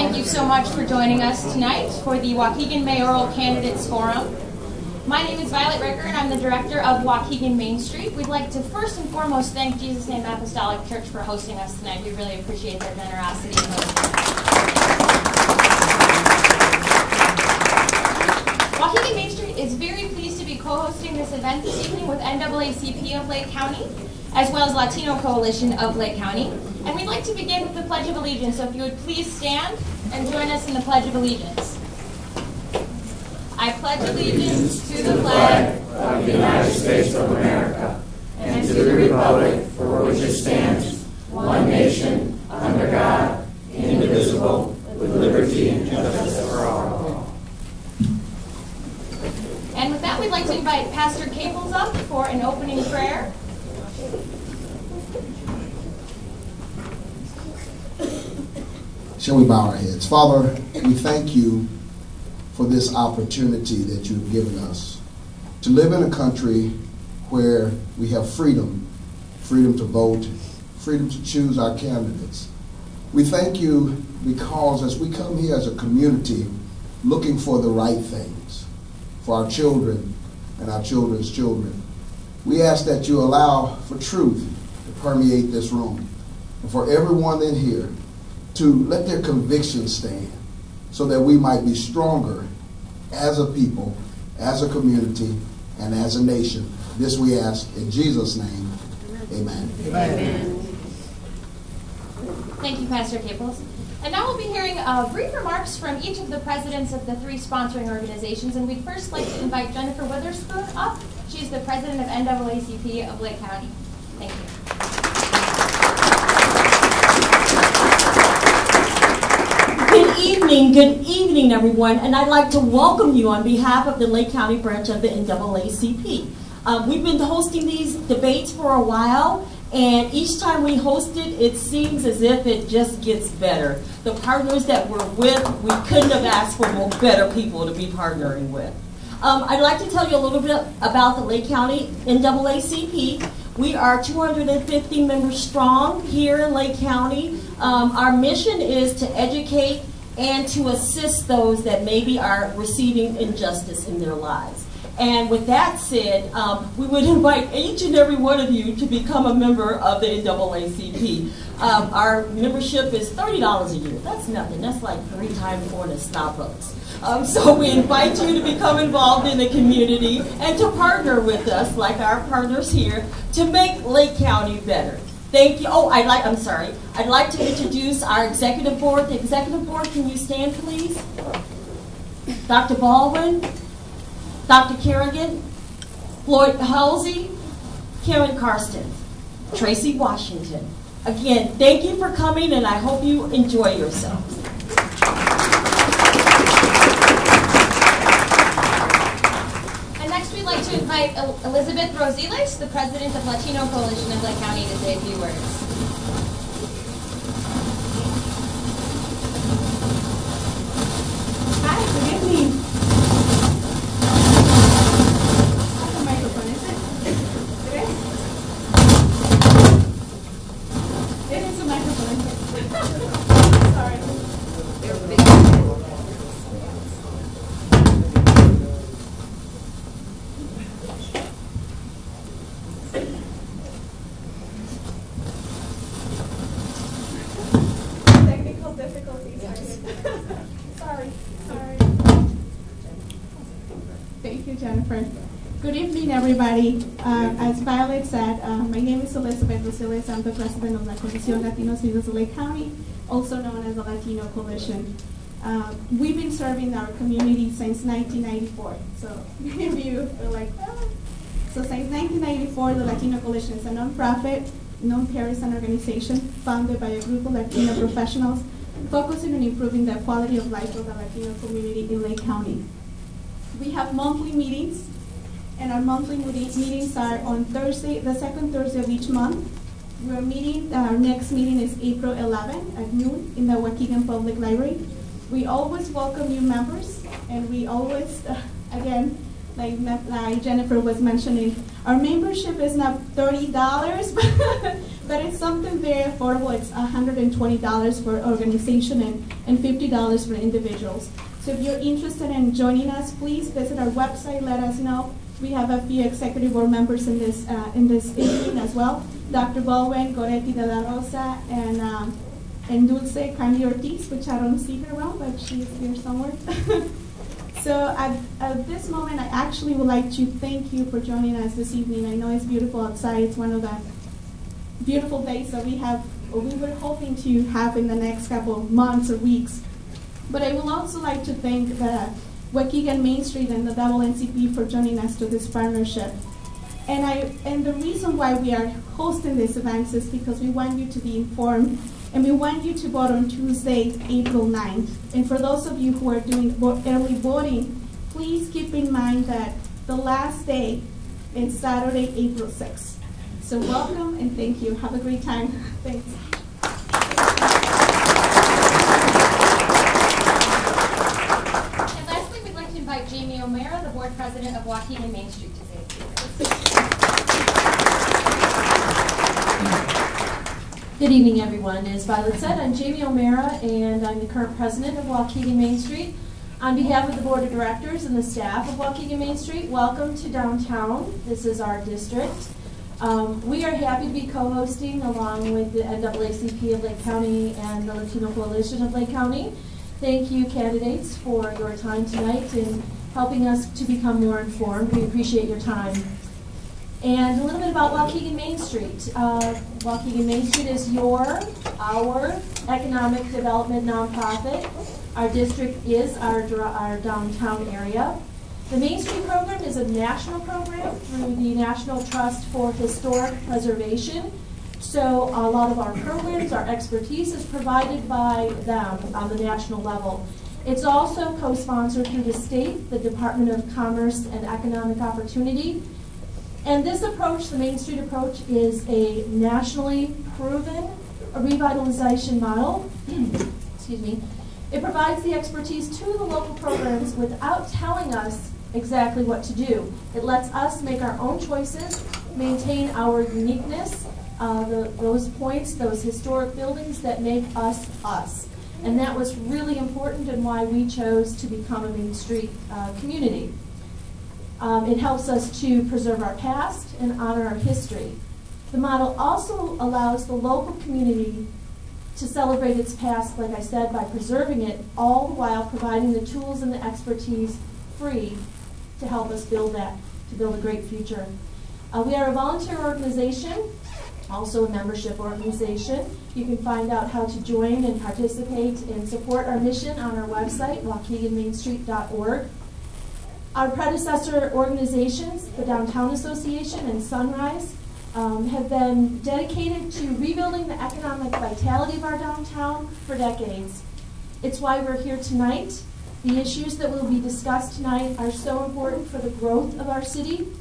thank you so much for joining us tonight for the Waukegan Mayoral Candidates Forum. My name is Violet Ricker, and I'm the director of Waukegan Main Street. We'd like to first and foremost thank Jesus Name Apostolic Church for hosting us tonight. We really appreciate their generosity in hosting us. Waukegan Main Street is very pleased to be co-hosting this event this evening with NAACP of Lake County, as well as Latino Coalition of Lake County. And we'd like to begin with the Pledge of Allegiance, so if you would please stand and join us in the Pledge of Allegiance. I pledge allegiance to the flag of the United States of America and to the republic for which it stands, one nation, under God, indivisible, with liberty and justice for all. And with that, we'd like to invite Pastor Caples up for an opening prayer. Shall we bow our heads? Father, we thank you for this opportunity that you've given us to live in a country where we have freedom to vote, freedom to choose our candidates. We thank you because as we come here as a community looking for the right things for our children and our children's children, we ask that you allow for truth to permeate this room and for everyone in here to let their convictions stand so that we might be stronger as a people, as a community, and as a nation. This we ask in Jesus' name. Amen. Amen. Thank you, Pastor Caples. And now we'll be hearing brief remarks from each of the presidents of the three sponsoring organizations. And we'd first like to invite Jennifer Witherspoon up. She's the president of NAACP of Lake County. Thank you. Good evening, everyone, and I'd like to welcome you on behalf of the Lake County branch of the NAACP. We've been hosting these debates for a while, and each time we host it, it seems as if it just gets better. The partners that we're with, we couldn't have asked for more better people to be partnering with. I'd like to tell you a little bit about the Lake County NAACP. We are 250 members strong here in Lake County. Our mission is to educate and to assist those that maybe are receiving injustice in their lives. And with that said, we would invite each and every one of you to become a member of the NAACP. Our membership is $30 a year. That's nothing. That's like 3 times more than Starbucks. So we invite you to become involved in the community and to partner with us, like our partners here, to make Lake County better. Thank you. Oh, I'd like to introduce our executive board. The executive board, can you stand, please? Dr. Baldwin, Dr. Kerrigan, Floyd Halsey, Karen Karsten, Tracy Washington. Again, thank you for coming, and I hope you enjoy yourselves. And next we'd like to invite Elizabeth Rosiles, the president of Latino Coalition of Lake County, to say a few words. Hi, good evening. The microphone, is it? It is? It is a microphone. Sorry. Technical difficulties. Sorry. Thank you, Jennifer. Good evening, everybody. As Violet said, my name is Elizabeth Rosiles. I'm the president of La Coalición Latinos Unidos of Lake County, also known as the Latino Coalition. We've been serving our community since 1994. So many of you are like, oh. So since 1994, the Latino Coalition is a nonprofit, non-partisan organization founded by a group of Latino professionals focusing on improving the quality of life of the Latino community in Lake County. We have monthly meetings, and our monthly meetings are on Thursday, the second Thursday of each month. We're meeting, our next meeting is April 11 at noon in the Waukegan Public Library. We always welcome new members, and we always, again, like Jennifer was mentioning, our membership is not $30, but it's something very affordable. It's $120 for organization and $50 for individuals. So if you're interested in joining us, please visit our website, let us know. We have a few executive board members in this evening as well. Dr. Baldwin, Goretti de la Rosa, and Dulce Candy Ortiz, which I don't see her around, but she is here somewhere. So at this moment, I actually would like to thank you for joining us this evening. I know it's beautiful outside. It's one of the beautiful days that we were hoping to have in the next couple of months or weeks. But I would also like to thank the Waukegan Main Street and the NAACP for joining us to this partnership. And the reason why we are hosting this event is because we want you to be informed, and we want you to vote on Tuesday, April 9th. And for those of you who are doing early voting, please keep in mind that the last day is Saturday, April 6th. So welcome and thank you. Have a great time. Thanks. And lastly, we'd like to invite Jamie O'Mara, the board president of Waukegan Main Street, to say a few words. Good evening, everyone. As Violet said, I'm Jamie O'Mara, and I'm the current president of Waukegan Main Street. On behalf of the board of directors and the staff of Waukegan Main Street, welcome to downtown. This is our district. We are happy to be co-hosting along with the NAACP of Lake County and the Latino Coalition of Lake County. Thank you, candidates, for your time tonight and helping us to become more informed. We appreciate your time. And a little bit about Waukegan Main Street. Waukegan Main Street is our economic development nonprofit. Our district is our downtown area. The Main Street program is a national program through the National Trust for Historic Preservation. So a lot of our programs, our expertise is provided by them on the national level. It's also co-sponsored through the state, the Department of Commerce and Economic Opportunity. And this approach, the Main Street approach, is a nationally proven revitalization model. Excuse me. It provides the expertise to the local programs without telling us exactly what to do. It lets us make our own choices, maintain our uniqueness, those points, those historic buildings that make us us. And that was really important and why we chose to become a Main Street community. It helps us to preserve our past and honor our history. The model also allows the local community to celebrate its past, like I said, by preserving it, all the while providing the tools and the expertise free to help us build that, to build a great future. We are a volunteer organization, also a membership organization. You can find out how to join and participate and support our mission on our website, waukeganmainstreet.org. Our predecessor organizations, the Downtown Association and Sunrise, have been dedicated to rebuilding the economic vitality of our downtown for decades. It's why we're here tonight. The issues that will be discussed tonight are so important for the growth of our city.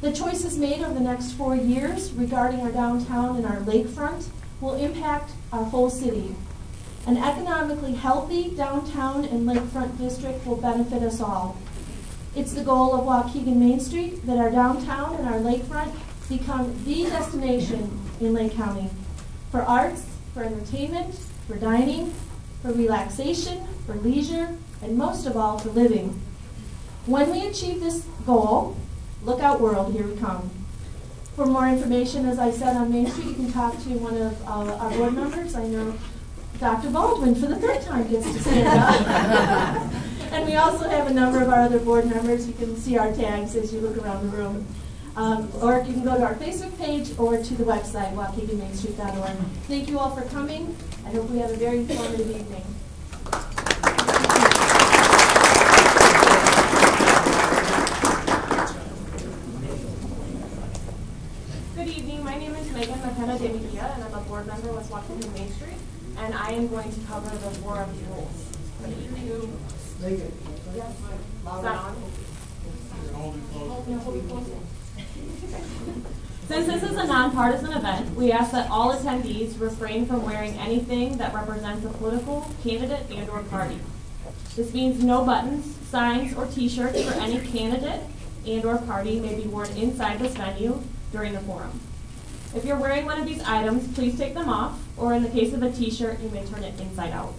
The choices made over the next 4 years regarding our downtown and our lakefront will impact our whole city. An economically healthy downtown and lakefront district will benefit us all. It's the goal of Waukegan Main Street that our downtown and our lakefront become the destination in Lake County for arts, for entertainment, for dining, for relaxation, for leisure, and most of all, for living. When we achieve this goal, look out world, here we come. For more information, as I said, on Main Street, you can talk to one of our board members. I know Dr. Baldwin, for the third time, gets to stand up. And we also have a number of our other board members. You can see our tags as you look around the room. Or you can go to our Facebook page or to the website, waukeganmainstreet.org. Thank you all for coming. I hope we have a very informative evening. Good evening. My name is Megan McKenna de Mejia, and I'm a board member with Waukegan Main Street, and I am going to cover the 4 of the rules. Yes. Is that on? Since this is a nonpartisan event, we ask that all attendees refrain from wearing anything that represents a political candidate and/or party. This means no buttons, signs, or t-shirts for any candidate and/or party may be worn inside this venue during the forum. If you're wearing one of these items, please take them off, or in the case of a t-shirt, you may turn it inside out.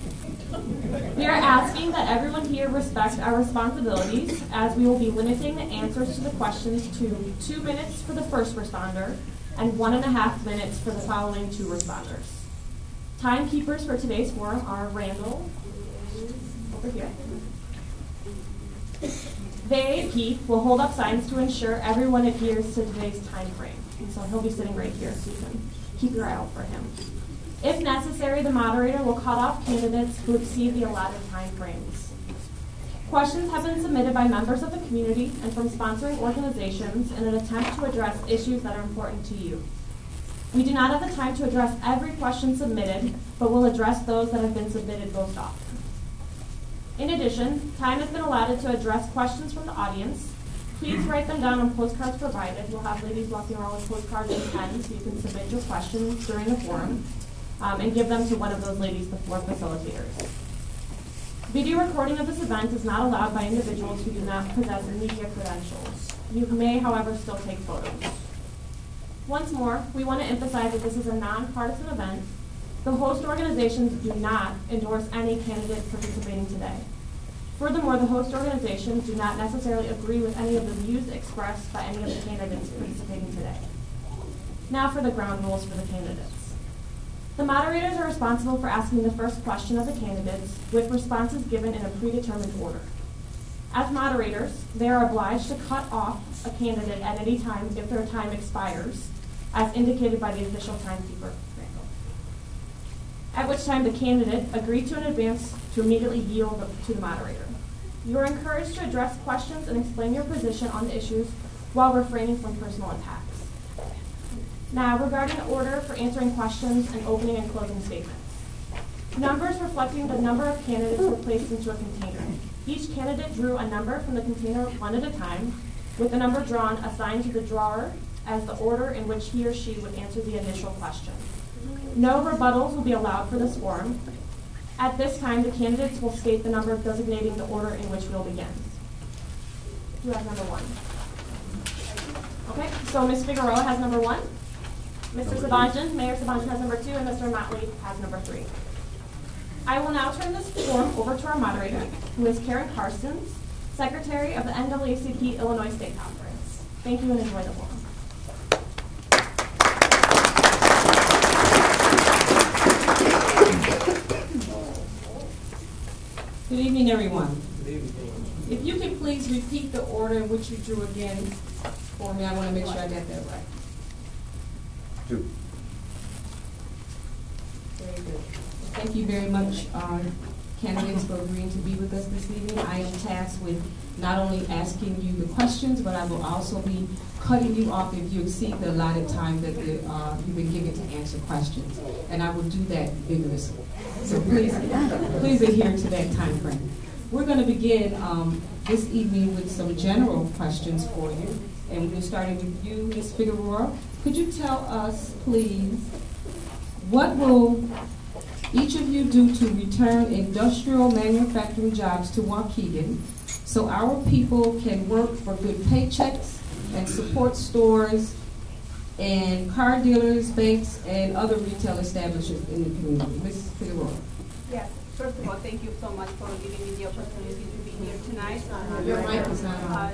We are asking that everyone here respect our responsibilities, as we will be limiting the answers to the questions to 2 minutes for the first responder and 1.5 minutes for the following 2 responders. Timekeepers for today's forum are Randall, over here. They, Keith, will hold up signs to ensure everyone adheres to today's time frame. And so he'll be sitting right here, so you can keep your eye out for him. If necessary, the moderator will cut off candidates who exceed the allotted time frames. Questions have been submitted by members of the community and from sponsoring organizations in an attempt to address issues that are important to you. We do not have the time to address every question submitted, but will address those that have been submitted most often. In addition, time has been allotted to address questions from the audience. Please write them down on postcards provided. We'll have ladies walking around with postcards and pens so you can submit your questions during the forum and give them to one of those ladies, the 4 facilitators. Video recording of this event is not allowed by individuals who do not possess media credentials. You may, however, still take photos. Once more, we want to emphasize that this is a nonpartisan event. The host organizations do not endorse any candidate participating today. Furthermore, the host organizations do not necessarily agree with any of the views expressed by any of the candidates participating today. Now for the ground rules for the candidates. The moderators are responsible for asking the first question of the candidates, with responses given in a predetermined order. As moderators, they are obliged to cut off a candidate at any time if their time expires, as indicated by the official timekeeper, Randall. At which time the candidate agreed to in advance to immediately yield to the moderator. You are encouraged to address questions and explain your position on the issues while refraining from personal attacks. Now, regarding the order for answering questions and opening and closing statements. Numbers reflecting the number of candidates were placed into a container. Each candidate drew a number from the container one at a time, with the number drawn assigned to the drawer as the order in which he or she would answer the initial question. No rebuttals will be allowed for this forum. At this time, the candidates will state the number designating the order in which we'll begin. Who has number 1? Okay, so Ms. Figueroa has number 1. Mr. Sabonjian, Mayor Sabonjian has number 2, and Mr. Motley has number 3. I will now turn this forum over to our moderator, who is Karen Carstens, Secretary of the NAACP Illinois State Conference. Thank you and enjoy the forum. Good evening, everyone. Good evening. If you could please repeat the order in which you drew again for me, I want to make sure I get that right. 2. Very good. Thank you very much, candidates, for agreeing to be with us this evening. I am tasked with not only asking you the questions, but I will also be cutting you off if you exceed the allotted time that you've been given to answer questions. And I will do that vigorously. So please adhere to that time frame. We're going to begin this evening with some general questions for you. And we're starting with you, Ms. Figueroa. Could you tell us, please, what will each of you do to return industrial manufacturing jobs to Waukegan so our people can work for good paychecks and support stores and car dealers, banks, and other retail establishments in the community? Ms. Figueroa. Yes. First of all, thank you so much for giving me the opportunity to be here tonight. Your mic is not on.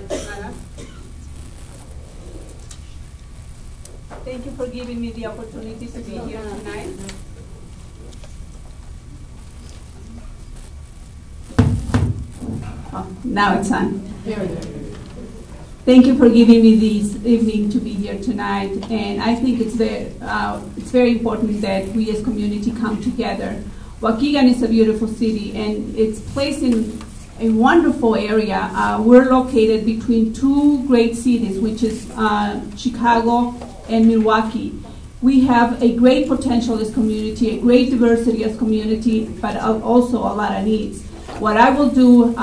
Thank you for giving me the opportunity to be here tonight. Oh, now it's on. Very good. Thank you for giving me this evening to be here tonight. And I think it's very important that we as community come together. Waukegan is a beautiful city, and it's placed in a wonderful area. We're located between 2 great cities, which is Chicago and Milwaukee. We have a great potential as community, a great diversity as community, but also a lot of needs. What I will do,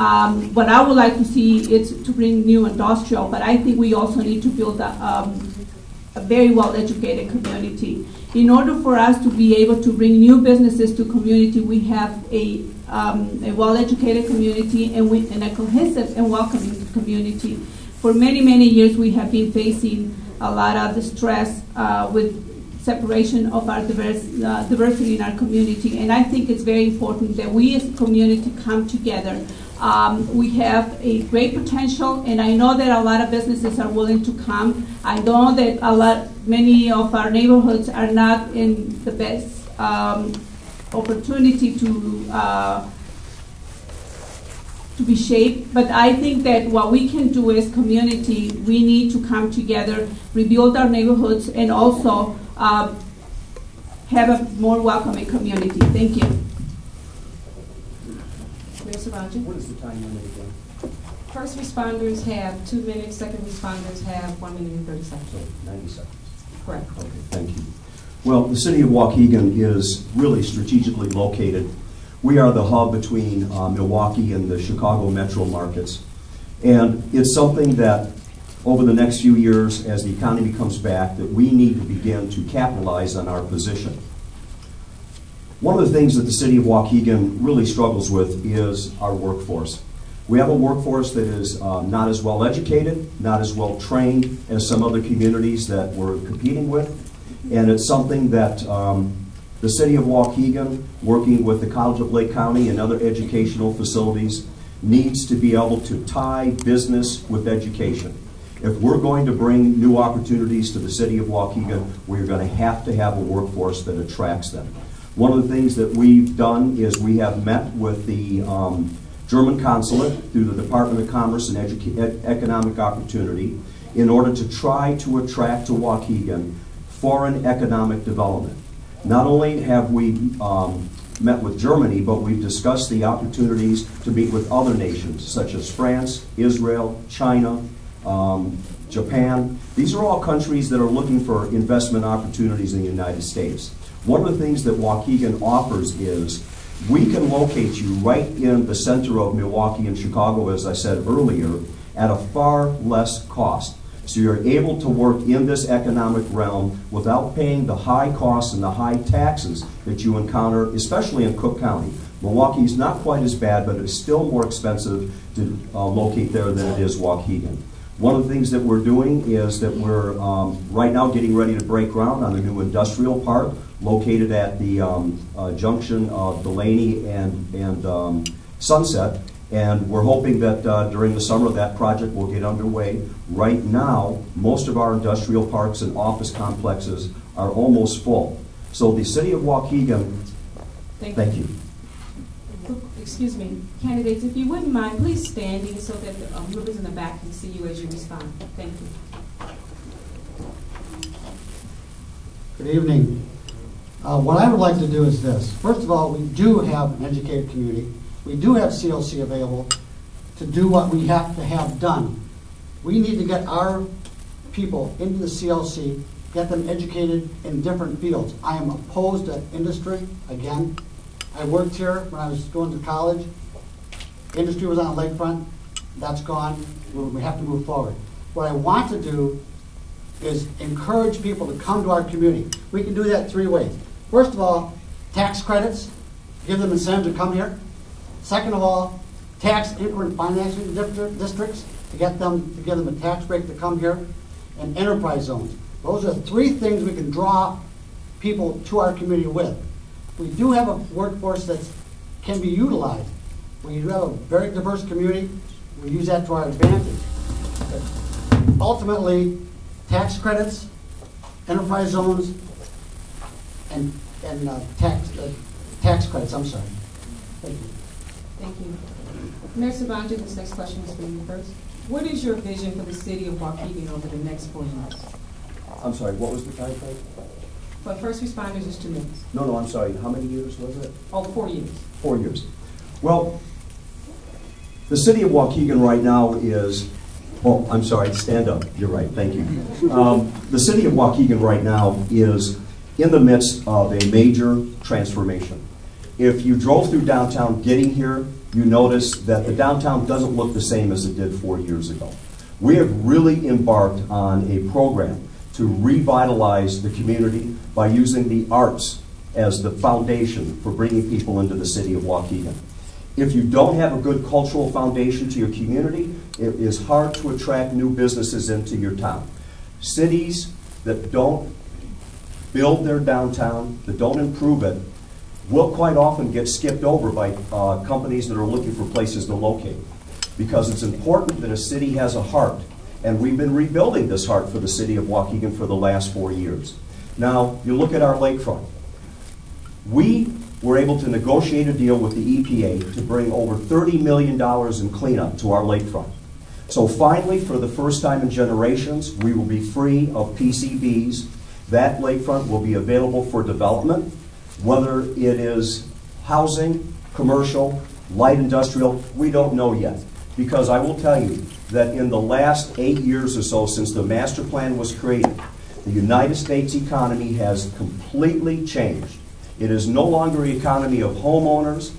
what I would like to see is to bring new industrial, but I think we also need to build a very well-educated community. In order for us to be able to bring new businesses to community, we have a well-educated community and a cohesive and welcoming community. for many, many years we have been facing a lot of the stress with separation of our diversity in our community. And I think it's very important that we as a community come together. We have a great potential, and I know that a lot of businesses are willing to come. I know that many of our neighborhoods are not in the best opportunity to be shaped, but I think that what we can do as community, we need to come together, rebuild our neighborhoods, and also have a more welcoming community. Thank you. Mayor Sabonjian? What is the time limit again? First responders have 2 minutes, second responders have 1 minute and 30 seconds. So 90 seconds. Correct. Okay, thank you. Well, the city of Waukegan is really strategically located. We are the hub between Milwaukee and the Chicago metro markets. And it's something that over the next few years, as the economy comes back, that we need to begin to capitalize on our position. One of the things that the city of Waukegan really struggles with is our workforce. We have a workforce that is not as well educated, not as well trained as some other communities that we're competing with. And it's something that the city of Waukegan, working with the College of Lake County and other educational facilities, needs to be able to tie business with education. If we're going to bring new opportunities to the city of Waukegan, we're going to have a workforce that attracts them. One of the things that we've done is we have met with the German consulate through the Department of Commerce and Economic Opportunity in order to try to attract to Waukegan foreign economic development. Not only have we met with Germany, but we've discussed the opportunities to meet with other nations such as France, Israel, China, Japan. These are all countries that are looking for investment opportunities in the United States. One of the things that Waukegan offers is we can locate you right in the center of Milwaukee and Chicago, as I said earlier, at a far less cost. So you're able to work in this economic realm without paying the high costs and the high taxes that you encounter, especially in Cook County. Milwaukee is not quite as bad, but it's still more expensive to locate there than it is Waukegan. One of the things that we're doing is that we're right now getting ready to break ground on a new industrial park located at the junction of Delaney and Sunset. And we're hoping that during the summer that project will get underway. Right now, most of our industrial parks and office complexes are almost full. So the city of Waukegan, thank you. Excuse me, candidates, if you wouldn't mind, please standing so that the members in the back can see you as you respond. Thank you. Good evening. What I would like to do is this. First of all, we do have an educated community. We do have CLC available to do what we have to have done. We need to get our people into the CLC, get them educated in different fields. I am opposed to industry, again. I worked here when I was going to college. Industry was on the lakefront. That's gone. We have to move forward. What I want to do is encourage people to come to our community. We can do that 3 ways. First of all, tax credits, give them incentive to come here. Second of all, tax increment financing districts to give them a tax break to come here, and enterprise zones. Those are 3 things we can draw people to our community with. We do have a workforce that can be utilized. We do have a very diverse community. We use that to our advantage. But ultimately, tax credits, enterprise zones, and tax credits. I'm sorry. Thank you. Thank you. Mayor Sabonjian, this next question is for you first. What is your vision for the city of Waukegan over the next 4 years? I'm sorry, what was the time frame? For first responders, it's 2 minutes. No, I'm sorry. How many years was it? Oh, 4 years. 4 years. Well, the city of Waukegan right now is, oh, I'm sorry, stand up. You're right, thank you. The city of Waukegan right now is in the midst of a major transformation. If you drove through downtown getting here, you notice that the downtown doesn't look the same as it did 4 years ago. We have really embarked on a program to revitalize the community by using the arts as the foundation for bringing people into the city of Waukegan. If you don't have a good cultural foundation to your community, it is hard to attract new businesses into your town. Cities that don't build their downtown, that don't improve it, will quite often get skipped over by companies that are looking for places to locate. Because it's important that a city has a heart. And we've been rebuilding this heart for the city of Waukegan for the last 4 years. Now, you look at our lakefront. We were able to negotiate a deal with the EPA to bring over $30 million in cleanup to our lakefront. So finally, for the first time in generations, we will be free of PCBs. That lakefront will be available for development, whether it is housing, commercial, light industrial, we don't know yet. Because I will tell you that in the last 8 years or so since the master plan was created, the United States economy has completely changed. It is no longer an economy of homeowners.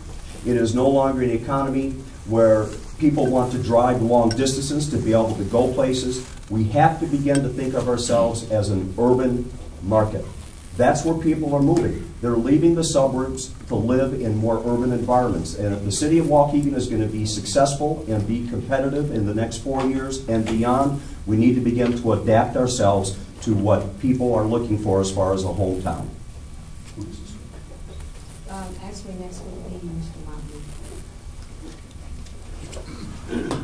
It is no longer an economy where people want to drive long distances to be able to go places. We have to begin to think of ourselves as an urban market. That's where people are moving. They're leaving the suburbs to live in more urban environments. And if the city of Waukegan is going to be successful and be competitive in the next 4 years and beyond, we need to begin to adapt ourselves to what people are looking for as far as a hometown. Actually, next would be Mr. Motley.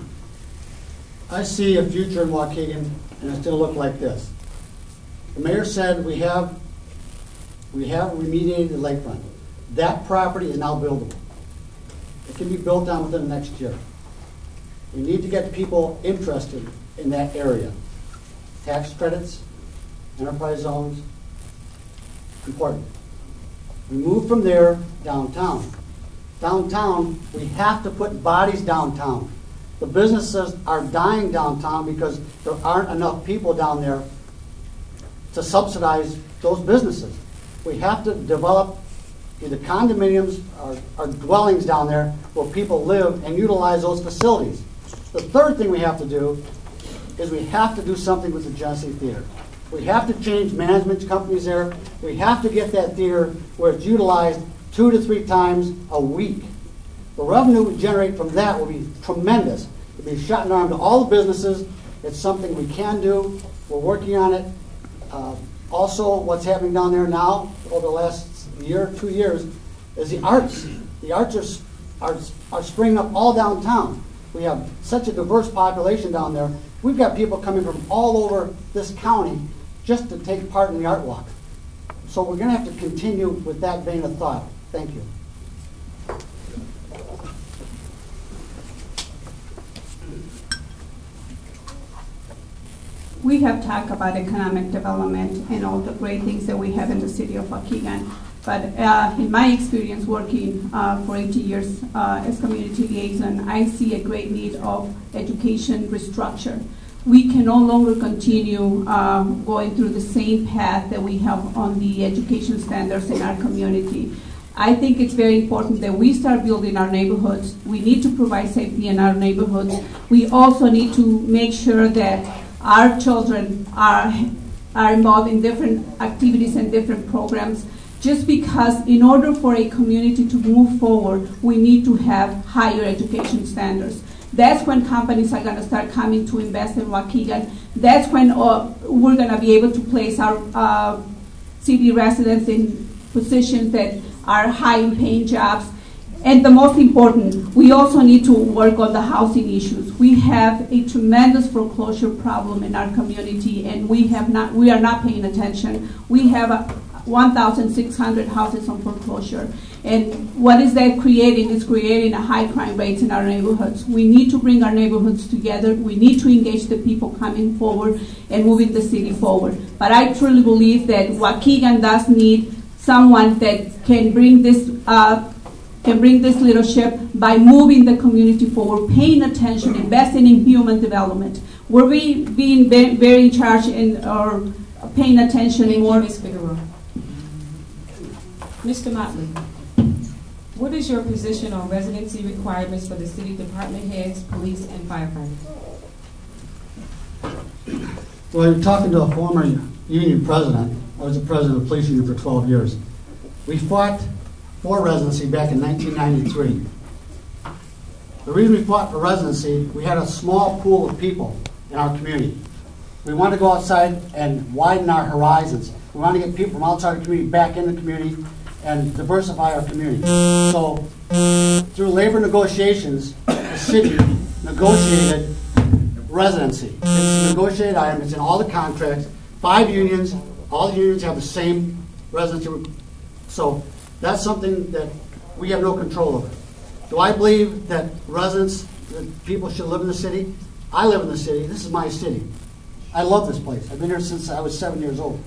I see a future in Waukegan, and it's going to look like this. The mayor said we have remediated the lakefront. That property is now buildable. It can be built on within the next year. We need to get people interested in that area. Tax credits, enterprise zones, important. We move from there downtown. Downtown, we have to put bodies downtown. The businesses are dying downtown because there aren't enough people down there to subsidize those businesses. We have to develop either condominiums or dwellings down there where people live and utilize those facilities. The third thing we have to do is we have to do something with the Genesee Theater. We have to change management companies there. We have to get that theater where it's utilized 2 to 3 times a week. The revenue we generate from that will be tremendous. It'll be a shot in the arm to all the businesses. It's something we can do. We're working on it. Also, what's happening down there now over the last year, 2 years, is the arts. The arts are springing up all downtown. We have such a diverse population down there. We've got people coming from all over this county just to take part in the art walk. So we're going to have to continue with that vein of thought. Thank you. We have talked about economic development and all the great things that we have in the city of Waukegan. But in my experience working for 18 years as community liaison, I see a great need of education restructure. We can no longer continue going through the same path that we have on the education standards in our community. I think it's very important that we start building our neighborhoods. We need to provide safety in our neighborhoods. We also need to make sure that our children are involved in different activities and different programs, just because in order for a community to move forward, we need to have higher education standards. That's when companies are going to start coming to invest in Waukegan. That's when we're going to be able to place our city residents in positions that are high-paying jobs. And the most important, we also need to work on the housing issues. We have a tremendous foreclosure problem in our community, and we are not paying attention. We have 1,600 houses on foreclosure. And what is that creating? It's creating a high crime rates in our neighborhoods. We need to bring our neighborhoods together. We need to engage the people coming forward and moving the city forward. But I truly believe that Waukegan does need someone that can bring this leadership by moving the community forward, paying attention, investing in human development. We're being very in charge or paying attention more. Ms. Figueroa. Mr. Motley, what is your position on residency requirements for the city department heads, police, and firefighters? Well, you're talking to a former union president. I was the president of the police union for 12 years. We fought for residency back in 1993. The reason we fought for residency, we had a small pool of people in our community. We wanted to go outside and widen our horizons. We wanted to get people from outside the community back in the community and diversify our community. So through labor negotiations, the city negotiated residency. It's a negotiated item. It's in all the contracts. 5 unions. All the unions have the same residency. So that's something that we have no control over. Do I believe that residents, that people should live in the city? I live in the city. This is my city. I love this place. I've been here since I was 7 years old.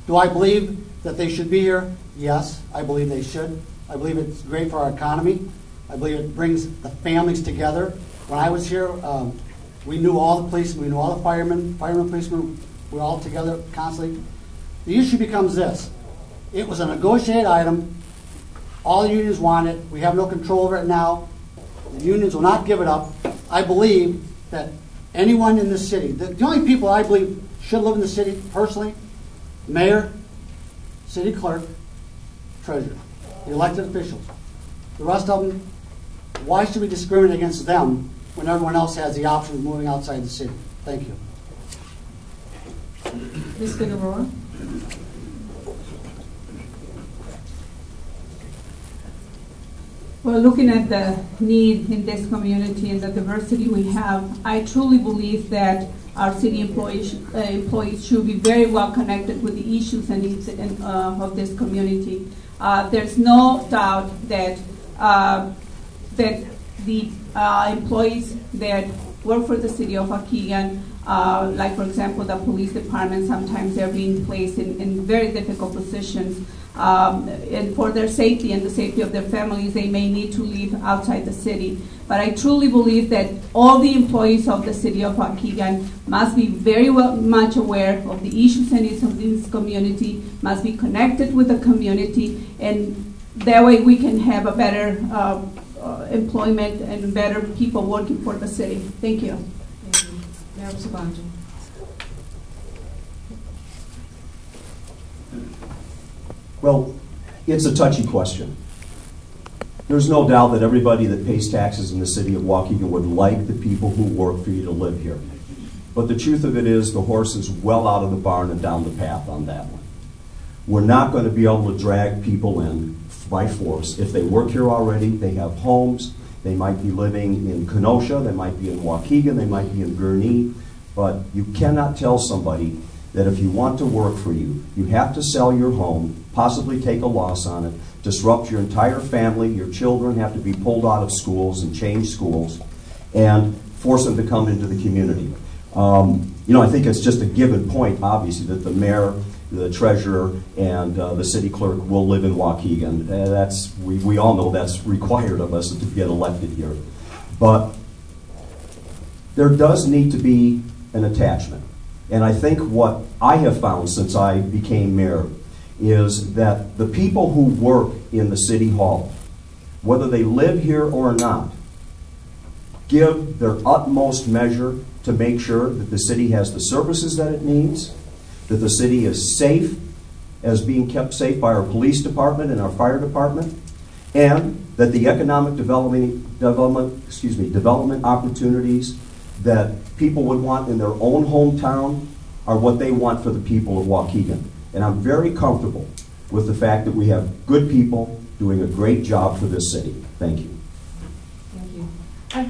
Do I believe that they should be here? Yes, I believe they should. I believe it's great for our economy. I believe it brings the families together. When I was here, we knew all the policemen, we knew all the firemen, policemen, we were all together constantly. The issue becomes this. It was a negotiated item. All the unions want it. We have no control over it now. The unions will not give it up. I believe that anyone in this city, the only people I believe should live in the city, personally, mayor, city clerk, treasurer, the elected officials. The rest of them, why should we discriminate against them when everyone else has the option of moving outside the city? Thank you. Ms. Figueroa? Well, looking at the need in this community and the diversity we have, I truly believe that our city employees should be very well connected with the issues and needs of this community. There's no doubt that that the employees that work for the city of Waukegan, like for example the police department, sometimes they're being placed in very difficult positions. And for their safety and the safety of their families, they may need to leave outside the city. But I truly believe that all the employees of the city of Waukegan must be very much aware of the issues and needs of this community, must be connected with the community, and that way we can have a better employment and better people working for the city. Thank you. Thank you. Mayor Sabonjian. Well, it's a touchy question. There's no doubt that everybody that pays taxes in the city of Waukegan would like the people who work for you to live here. But the truth of it is the horse is well out of the barn and down the path on that one. We're not going to be able to drag people in by force. If they work here already, they have homes, they might be living in Kenosha, they might be in Waukegan, they might be in Gurnee, but you cannot tell somebody that if you want to work for you, you have to sell your home, possibly take a loss on it, disrupt your entire family, your children have to be pulled out of schools and change schools, and force them to come into the community. You know, I think it's just a given point, obviously, that the mayor, the treasurer, and the city clerk will live in Waukegan. We all know that's required of us to get elected here. But there does need to be an attachment. And I think what I have found since I became mayor is that the people who work in the city hall, whether they live here or not, give their utmost measure to make sure that the city has the services that it needs, that the city is safe, as being kept safe by our police department and our fire department, and that the economic development opportunities that people would want in their own hometown are what they want for the people of Waukegan. And I'm very comfortable with the fact that we have good people doing a great job for this city. Thank you. Thank you. I've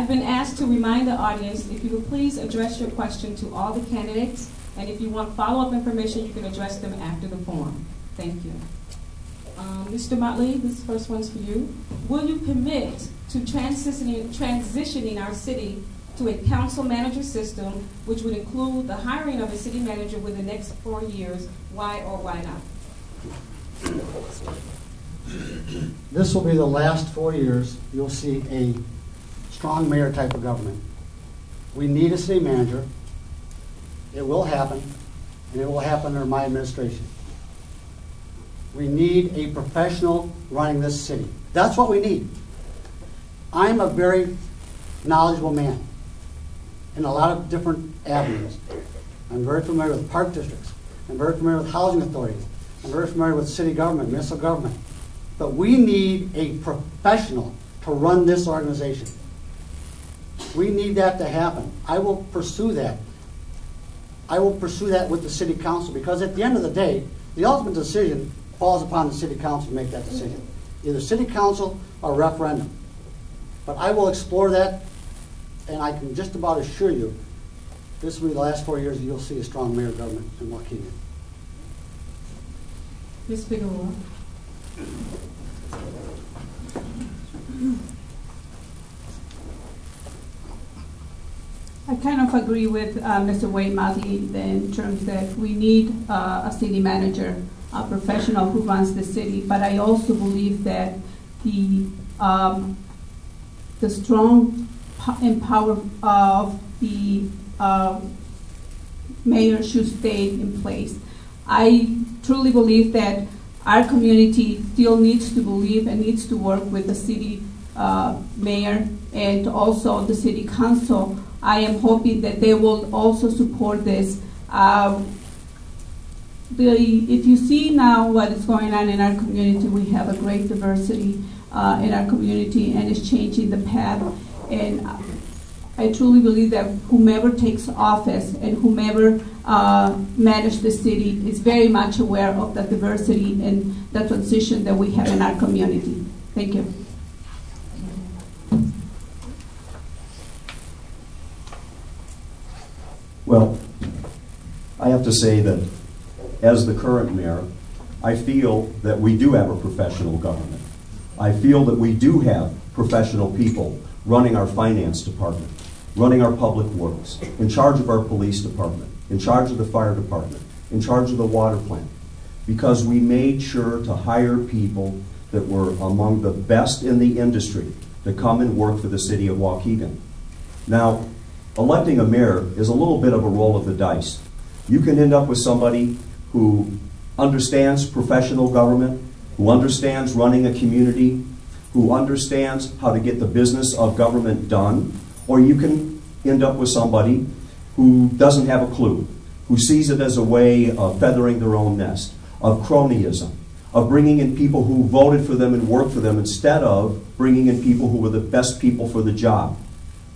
been asked to remind the audience, if you would please address your question to all the candidates, and if you want follow-up information, you can address them after the forum. Thank you. Mr. Motley, this first one's for you. Will you commit to transitioning our city to a council manager system, which would include the hiring of a city manager within the next 4 years? Why or why not? This will be the last 4 years you'll see a strong mayor type of government. We need a city manager. It will happen, and it will happen under my administration. We need a professional running this city. That's what we need. I'm a very knowledgeable man in a lot of different avenues. I'm very familiar with park districts. I'm very familiar with housing authorities. I'm very familiar with city government, municipal government. But we need a professional to run this organization. We need that to happen. I will pursue that. I will pursue that with the city council, because at the end of the day, the ultimate decision falls upon the city council to make that decision. Either city council or referendum. But I will explore that, and I can just about assure you, this will be the last 4 years that you'll see a strong mayor government in Waukegan. Ms. Figueroa. I kind of agree with Mr. Wade Motley in terms that we need a city manager, a professional who runs the city. But I also believe that the strong and power of the mayor should stay in place. I truly believe that our community still needs to believe and needs to work with the city mayor and also the city council. I am hoping that they will also support this. If you see now what is going on in our community, we have a great diversity in our community, and it's changing the path. And I truly believe that whomever takes office and whomever manages the city is very much aware of the diversity and the transition that we have in our community. Thank you. Well, I have to say that as the current mayor, I feel that we do have a professional government. I feel that we do have professional people running our finance department, running our public works, in charge of our police department, in charge of the fire department, in charge of the water plant, because we made sure to hire people that were among the best in the industry to come and work for the city of Waukegan. Now, electing a mayor is a little bit of a roll of the dice. You can end up with somebody who understands professional government, who understands running a community, who understands how to get the business of government done, or you can end up with somebody who doesn't have a clue, who sees it as a way of feathering their own nest, of cronyism, of bringing in people who voted for them and worked for them instead of bringing in people who were the best people for the job.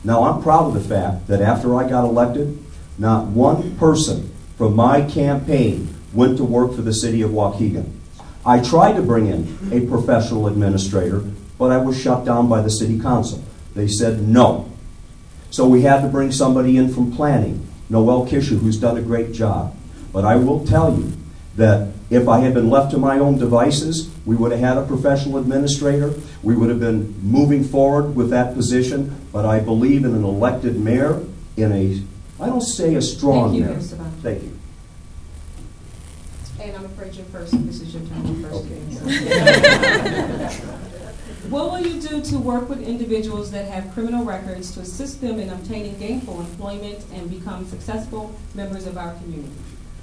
Now, I'm proud of the fact that after I got elected, not one person from my campaign went to work for the city of Waukegan. I tried to bring in a professional administrator, but I was shut down by the city council. They said no. So we had to bring somebody in from planning, Noel Kisher, who's done a great job. But I will tell you that if I had been left to my own devices, we would have had a professional administrator. We would have been moving forward with that position. But I believe in an elected mayor, in a, I don't say a strong mayor. Thank you. And I'm afraid you're first. This is your turn first. Okay. What will you do to work with individuals that have criminal records to assist them in obtaining gainful employment and become successful members of our community?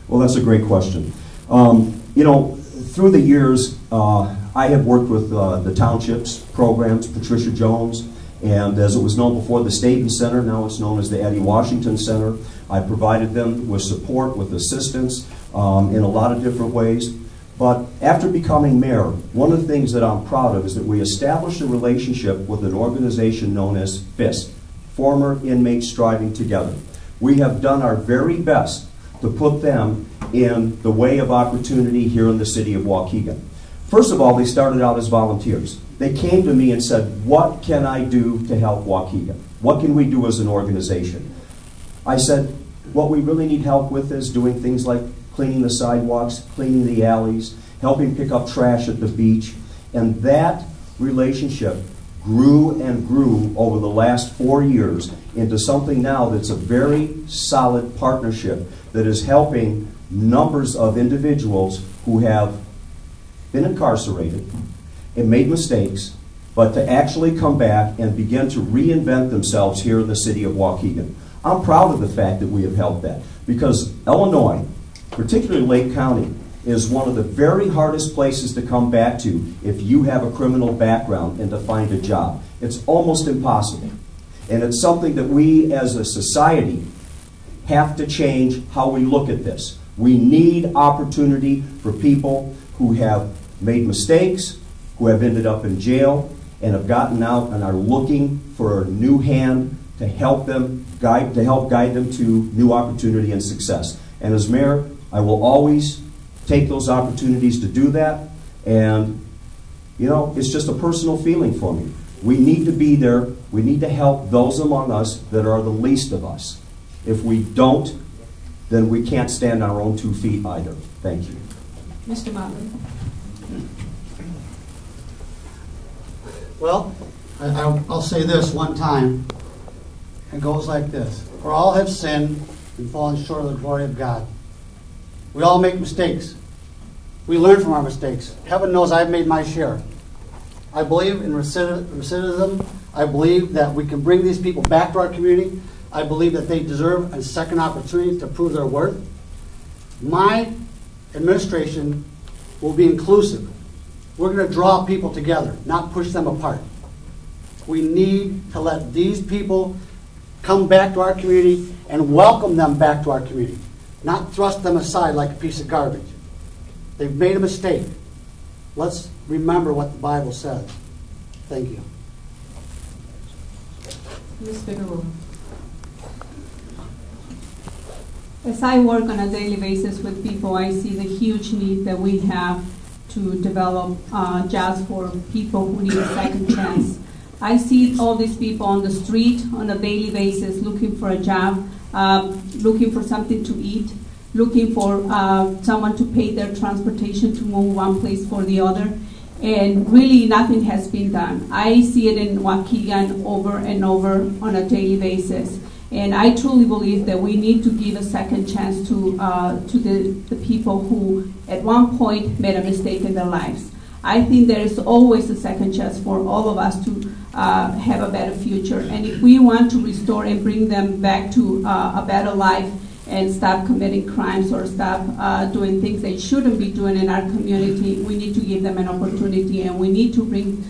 Well, that's a great question. You know, through the years, I have worked with the townships programs, Patricia Jones, and as it was known before, the Staten Center, now it's known as the Eddie Washington Center. I provided them with support, with assistance in a lot of different ways. But after becoming mayor, one of the things that I'm proud of is that we established a relationship with an organization known as FIST, Former Inmates Striving Together. We have done our very best to put them in the way of opportunity here in the city of Waukegan. First of all, they started out as volunteers. They came to me and said, what can I do to help Waukegan? What can we do as an organization? I said, what we really need help with is doing things like cleaning the sidewalks, cleaning the alleys, helping pick up trash at the beach. And that relationship grew and grew over the last 4 years into something now that's a very solid partnership that is helping numbers of individuals who have been incarcerated and made mistakes, but to actually come back and begin to reinvent themselves here in the city of Waukegan. I'm proud of the fact that we have helped that, because Illinois, particularly Lake County, is one of the very hardest places to come back to if you have a criminal background and to find a job. It's almost impossible. And it's something that we as a society have to change how we look at this. We need opportunity for people who have made mistakes, who have ended up in jail and have gotten out and are looking for a new hand to help them guide them to new opportunity and success. And as mayor, I will always take those opportunities to do that. And you know, it's just a personal feeling for me. We need to be there. We need to help those among us that are the least of us. If we don't, then we can't stand on our own 2 feet either. Thank you. Mr. Motley. Well, I'll say this one time. It goes like this. For all have sinned and fallen short of the glory of God. We all make mistakes. We learn from our mistakes. Heaven knows I've made my share. I believe in recidivism. I believe that we can bring these people back to our community. I believe that they deserve a second opportunity to prove their worth. My administration will be inclusive. We're going to draw people together, not push them apart. We need to let these people come back to our community and welcome them back to our community, not thrust them aside like a piece of garbage. They've made a mistake. Let's remember what the Bible says. Thank you. Ms. Figueroa. As I work on a daily basis with people, I see the huge need that we have to develop jobs for people who need a second chance. I see all these people on the street on a daily basis looking for a job, looking for something to eat, looking for someone to pay their transportation to move one place for the other, and really nothing has been done. I see it in Waukegan over and over on a daily basis. And I truly believe that we need to give a second chance to the people who at one point made a mistake in their lives. I think there is always a second chance for all of us to have a better future. And if we want to restore and bring them back to a better life and stop committing crimes or stop doing things they shouldn't be doing in our community, we need to give them an opportunity, and we need to bring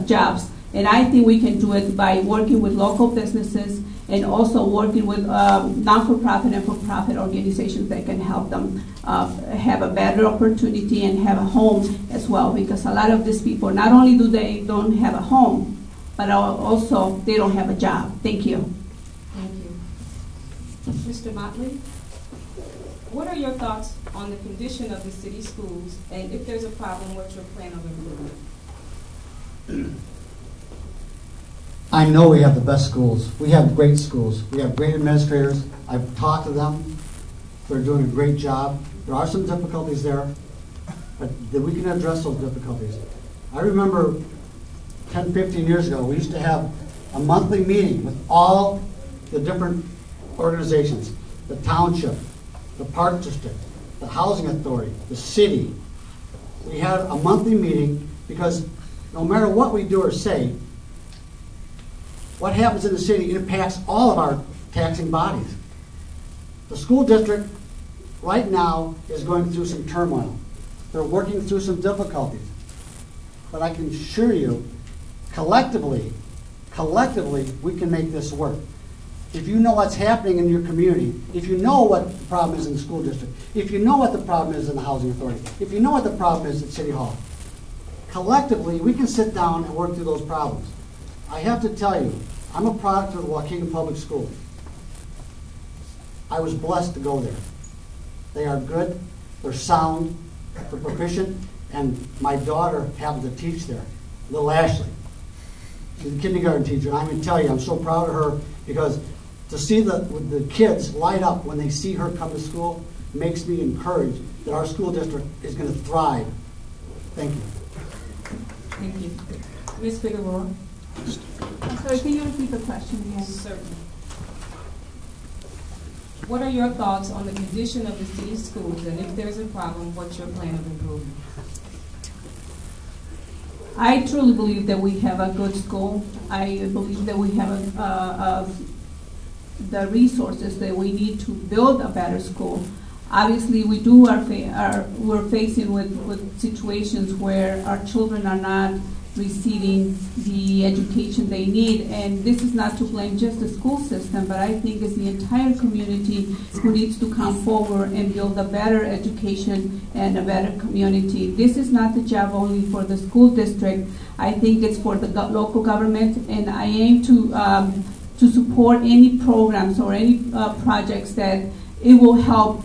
jobs. And I think we can do it by working with local businesses and also working with non-for-profit and for-profit organizations that can help them have a better opportunity and have a home as well. Because a lot of these people, not only do they don't have a home, but also they don't have a job. Thank you. Thank you. Mr. Motley, what are your thoughts on the condition of the city schools, and if there's a problem, what's your plan of improvement? I know we have the best schools. We have great schools. We have great administrators. I've talked to them. They're doing a great job. There are some difficulties there, but we can address those difficulties. I remember 10, 15 years ago, we used to have a monthly meeting with all the different organizations, the township, the park district, the housing authority, the city. We had a monthly meeting because no matter what we do or say, what happens in the city impacts all of our taxing bodies. The school district right now is going through some turmoil. They're working through some difficulties. But I can assure you, collectively, we can make this work. If you know what's happening in your community, if you know what the problem is in the school district, if you know what the problem is in the housing authority, if you know what the problem is at City Hall, collectively, we can sit down and work through those problems. I have to tell you, I'm a product of the Waukegan Public Schools. I was blessed to go there. They are good, they're sound, they're proficient, and my daughter happens to teach there, little Ashley. She's a kindergarten teacher, and I'm going to tell you, I'm so proud of her because to see the kids light up when they see her come to school makes me encouraged that our school district is going to thrive. Thank you. Thank you. Ms. Figueroa. Sorry, can you repeat the question again? Certainly. What are your thoughts on the condition of the city schools, and if there's a problem, what's your plan of improvement? I truly believe that we have a good school. I believe that we have the resources that we need to build a better school. Obviously, we're facing with situations where our children are not receiving the education they need. And this is not to blame just the school system, but I think it's the entire community who needs to come forward and build a better education and a better community. This is not the job only for the school district. I think it's for the local government, and I aim to support any programs or any projects that it will help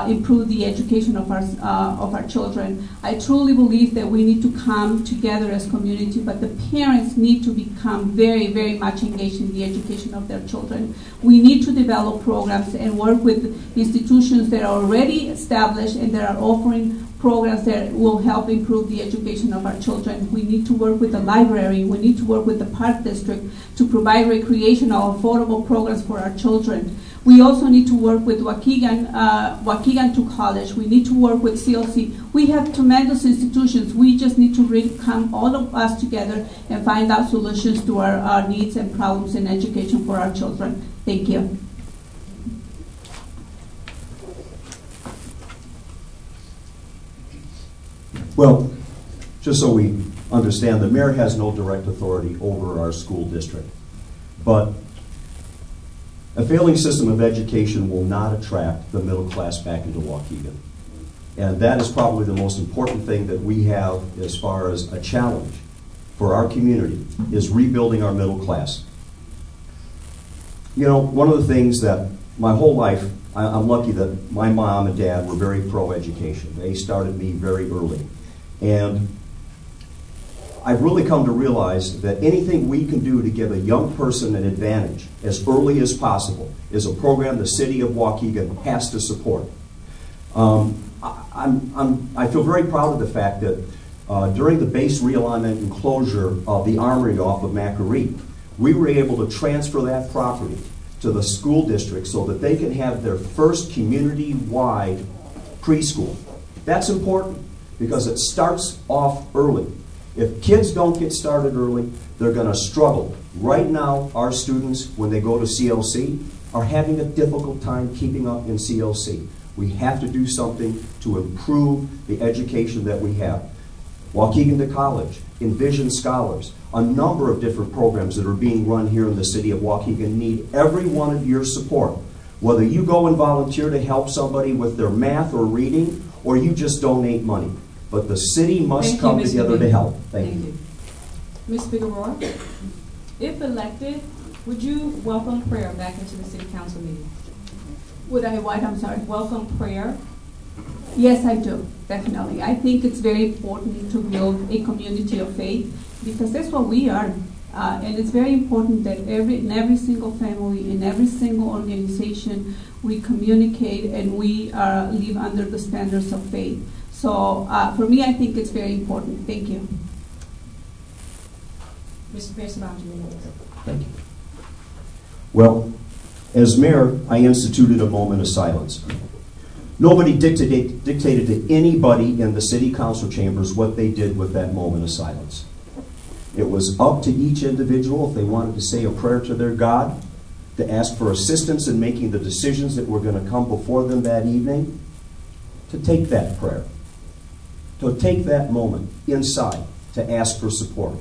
improve the education of our children. I truly believe that we need to come together as community, but the parents need to become very, very much engaged in the education of their children. We need to develop programs and work with institutions that are already established and that are offering programs that will help improve the education of our children. We need to work with the library. We need to work with the park district to provide recreational, affordable programs for our children. We also need to work with Waukegan to College. We need to work with CLC. We have tremendous institutions. We just need to come all of us together and find out solutions to our needs and problems in education for our children. Thank you. Well, just so we understand, the mayor has no direct authority over our school district. But a failing system of education will not attract the middle class back into Waukegan. And that is probably the most important thing that we have as far as a challenge for our community, is rebuilding our middle class. You know, one of the things that my whole life, I'm lucky that my mom and dad were very pro-education. They started me very early. And I've really come to realize that anything we can do to give a young person an advantage as early as possible is a program the city of Waukegan has to support. I feel very proud of the fact that during the base realignment and closure of the armory off of Macquarie, we were able to transfer that property to the school district so that they can have their first community-wide preschool. That's important because it starts off early. If kids don't get started early, they're going to struggle. Right now, our students, when they go to CLC, are having a difficult time keeping up in CLC. We have to do something to improve the education that we have. Waukegan to College, Envision Scholars, a number of different programs that are being run here in the city of Waukegan need every one of your support. Whether you go and volunteer to help somebody with their math or reading, or you just donate money. But the city must come together to help. Thank you. Ms. Figueroa, if elected, would you welcome prayer back into the city council meeting? Would I what? I'm sorry. Welcome prayer? Yes, I do, definitely. I think it's very important to build a community of faith because that's what we are. And it's very important that in every single family, in every single organization, we communicate and we live under the standards of faith. So for me, I think it's very important. Thank you. Mr. Sabonjian. Thank you. Well, as mayor, I instituted a moment of silence. Nobody dictated to anybody in the city council chambers what they did with that moment of silence. It was up to each individual if they wanted to say a prayer to their God, to ask for assistance in making the decisions that were going to come before them that evening, to take that prayer, to take that moment inside to ask for support.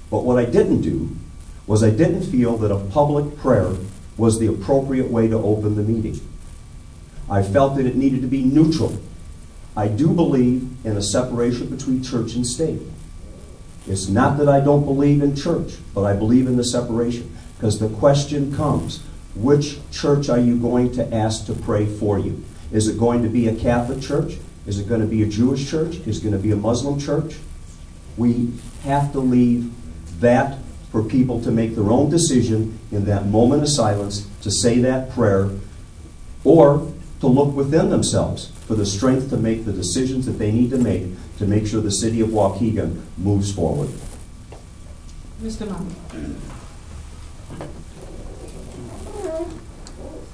But what I didn't do was I didn't feel that a public prayer was the appropriate way to open the meeting. I felt that it needed to be neutral. I do believe in a separation between church and state. It's not that I don't believe in church, but I believe in the separation. Because the question comes, which church are you going to ask to pray for you? Is it going to be a Catholic church? Is it going to be a Jewish church? Is it going to be a Muslim church? We have to leave that for people to make their own decision in that moment of silence, to say that prayer, or to look within themselves for the strength to make the decisions that they need to make sure the city of Waukegan moves forward. Mr. Mott.